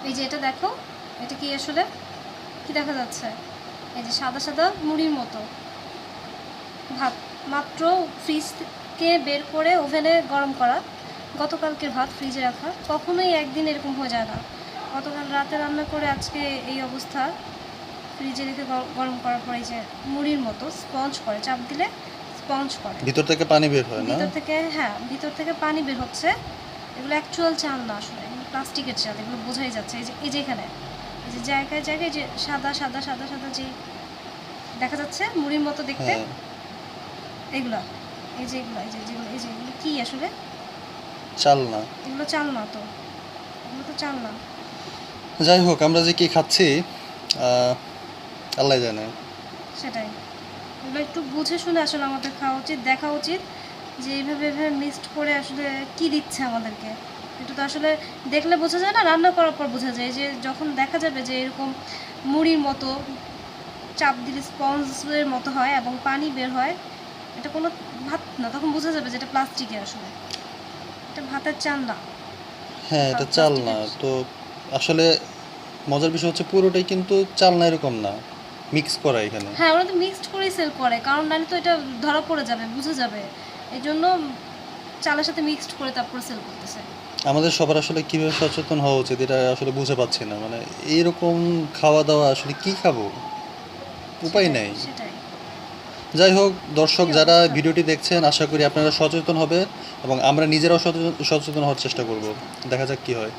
এই যে এটা দেখো, এটা কি আসলে কি দেখা যাচ্ছে? এই যে সাদা সাদা মুড়ির মতো ভাত, মাত্র ফ্রিজ থেকে বের করে ওভেনে গরম করা, গতকালকের ভাত ফ্রিজে রাখা। কখনোই একদিন এরকম হয়ে যায় না। গতকাল রাতে রান্না করে আজকে এই অবস্থা। ফ্রিজে রেখে গরম করার পরে যে মুড়ির মতো স্পঞ্জ করে, চাপ দিলে স্পঞ্জ করে, ভিতর থেকে পানি বের হয় না? ভিতর থেকে, হ্যাঁ ভিতর থেকে পানি বের হচ্ছে। এগুলো অ্যাকচুয়াল চাল না আসলে, এগুলো প্লাস্টিকের চাল, এগুলো বোঝাই যাচ্ছে। এই যে এখানে, এই যে জায়গায় জায়গায় যে সাদা সাদা সাদা সাদা যে দেখা যাচ্ছে মুড়ির মতো দেখতে, হ্যাঁ। এগুলো, এই যে এগুলো, এই যে যেগুলো, এই যে এগুলো কি আসলে? চাল না। এগুলো চাল না তো, এগুলো তো চাল না। যাই হোক, আমরা যে কি খাচ্ছি আল্লাহ জানে। সেটাই, এগুলো একটু বুঝে শুনে আসলে আমাদের খাওয়া উচিত, দেখা উচিত যে এইভাবে এভাবে মিক্সড করে আসলে কি দিচ্ছে আমাদেরকে। এটা তো আসলে দেখলে বোঝা যায় না, রান্না করার পর বোঝা যায়। যে যখন দেখা যাবে যে এরকম মুড়ির মতো চাপ দিলে স্পঞ্জের মতো হয় এবং পানি বের হয়, এটা কোনো ভাত না, তখন বোঝা যাবে যে এটা প্লাস্টিকের আসলে, এটা ভাতের চাল না। হ্যাঁ, এটা চাল না প্লাস্টিকের, তো। আসলে মজার বিষয় হচ্ছে পুরোটাই কিন্তু চাল না এরকম না, মিক্স করা এখানে। হ্যাঁ ওরা তো মিক্সড করেই সেল করে, কারণ নাহলে তো এটা ধরা পড়ে যাবে, বুঝে যাবে। এই জন্য চালের সাথে মিক্সড করে তারপর সেল করতেছে। আমাদের সবার আসলে কিভাবে সচেতন হওয়া উচিত এটা আসলে বুঝে পাচ্ছি না। মানে এইরকম খাওয়া দাওয়া আসলে কি খাবো, উপায় সেটাই নেই। সেটাই, যাই হোক, দর্শক কি যারা অবস্থা। ভিডিওটি দেখছেন, আশা করি আপনারা সচেতন হবে এবং আমরা নিজেরাও সচেতন সচেতন হওয়ার চেষ্টা করব। দেখা যাক কি হয়।